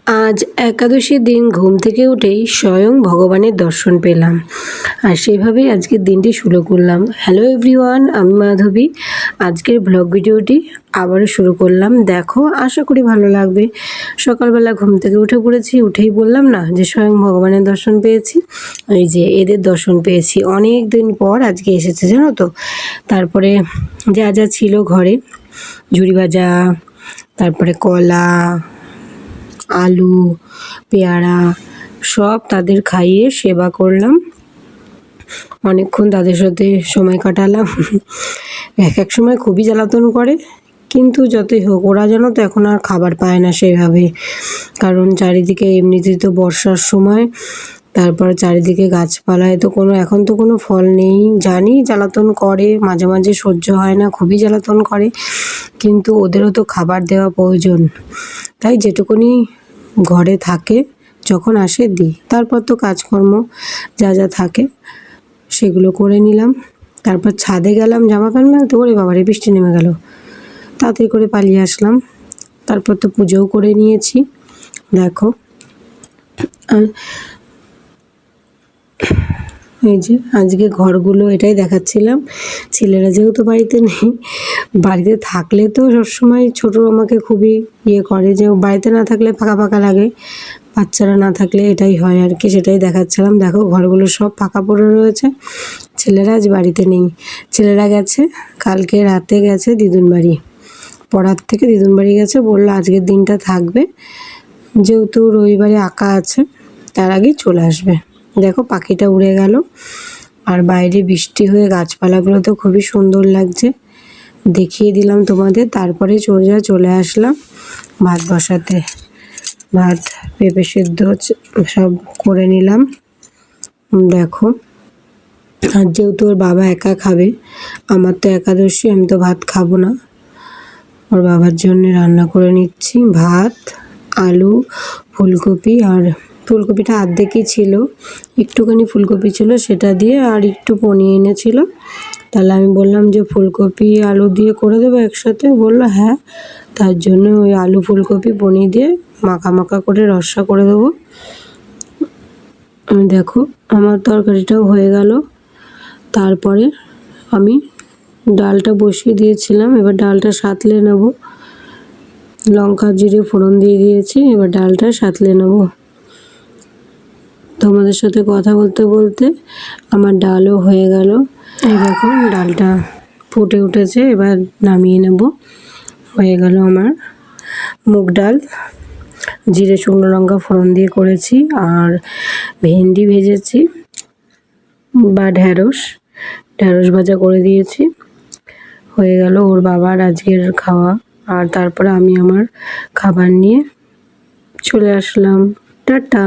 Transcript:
আজ একাদশীর দিন ঘুম থেকে উঠেই স্বয়ং ভগবানের দর্শন পেলাম, আর সেভাবেই আজকের দিনটি শুরু করলাম। হ্যালো এভরিওয়ান, আমি মাধবী। আজকের ব্লগ ভিডিওটি আবারও শুরু করলাম। দেখো, আশা করি ভালো লাগবে। সকালবেলা ঘুম থেকে উঠে পড়েছি, উঠেই বললাম না যে স্বয়ং ভগবানের দর্শন পেয়েছি। এই যে এদের দর্শন পেয়েছি, অনেক দিন পর আজকে এসেছে, জানো তো। তারপরে যা যা ছিল ঘরে, ঝুড়ি ভাজা, তারপরে কলা, আলু, পেয়ারা, সব তাদের খাইয়ে সেবা করলাম। অনেকক্ষণ তাদের সাথে সময় কাটালাম। এক সময় খুবই জ্বালাতন করে, কিন্তু যতই হোক ওরা যেন তো এখন আর খাবার পায় না সেভাবে। কারণ চারিদিকে এমনিতেই তো বর্ষার সময়, তারপর চারিদিকে গাছপালায় তো এখন তো কোনো ফল নেই। জানি জ্বালাতন করে, মাঝে মাঝে সহ্য হয় না, খুবই জ্বালাতন করে, কিন্তু ওদেরও তো খাবার দেওয়া প্রয়োজন। তাই যেটুকুনি ঘরে থাকে যখন আসে দিই, তারপর তো কাজকর্ম যা যা থাকে সেগুলো করে নিলাম। তারপর ছাদে গেলাম জামা প্যান্ট মেলতে, ওরে বাবারে বৃষ্টি নেমে গেল, তাড়াতাড়ি করে পালিয়ে আসলাম। তারপর তো পুজোও করে নিয়েছি। দেখো, আর এই যে আজকে ঘরগুলো এটাই দেখাচ্ছিলাম। ছেলেরা যেহেতু বাড়িতে নেই, বাড়িতে থাকলে তো সবসময় ছোটো আমাকে খুবই করে, যে বাড়িতে না থাকলে ফাঁকা ফাঁকা লাগে, বাচ্চারা না থাকলে এটাই হয় আর কি, সেটাই দেখাচ্ছিলাম। দেখো ঘরগুলো সব ফাঁকা পড়ে রয়েছে। ছেলেরা আজ বাড়িতে নেই, ছেলেরা গেছে কালকে রাতে, গেছে দিদুন বাড়ি, পড়ার থেকে দিদুন বাড়ি গেছে। বললো আজকের দিনটা থাকবে, যেহেতু রবিবারে আঁকা আছে, তার আগেই চলে আসবে। দেখো পাখিটা উড়ে গেল, আর বাইরে বৃষ্টি হয়ে গাছপালাগুলো তো খুবই সুন্দর লাগছে, দেখিয়ে দিলাম তোমাদের। তারপরে চলে আসলাম ভাত বসাতে। ভাত, পেঁপে সিদ্ধ সব করে নিলাম। দেখো, আর যেহেতু ওর বাবা একা খাবে, আমার তো একাদশী, আমি তো ভাত খাবো না, ওর বাবার জন্য রান্না করে নিচ্ছি। ভাত, আলু, ফুলকপি, আর ফুলকপিটা অর্ধেকই ছিল, একটুখানি ফুলকপি ছিল, সেটা দিয়ে আর একটু পনির এনেছিল। তাহলে আমি বললাম যে ফুলকপি আলু দিয়ে করে দেবো একসাথে, বললো হ্যাঁ। তার জন্য ওই আলু ফুলকপি পনির দিয়ে মাখা মাখা করে রসা করে দেবো। দেখো আমার তরকারিটাও হয়ে গেল। তারপরে আমি ডালটা বসিয়ে দিয়েছিলাম, এবার ডালটা সাঁতলে নেব। লঙ্কা জিরে ফোড়ন দিয়ে দিয়েছি, এবার ডালটা সাঁতলে নেব। তোমাদের সাথে কথা বলতে বলতে আমার ডালও হয়ে গেল। এই দেখো ডালটা ফুটে উঠেছে, এবার নামিয়ে নেব। হয়ে গেল আমার মুগ ডাল, জিরে শুকনো লঙ্কা ফোড়ন দিয়ে করেছি। আর ভেন্ডি ভেজেছি বা ঢ্যাঁড়স ভাজা করে দিয়েছি। হয়ে গেল ওর বাবার আজকের খাওয়া। আর তারপরে আমি আমার খাবার নিয়ে চলে আসলাম। টাটা।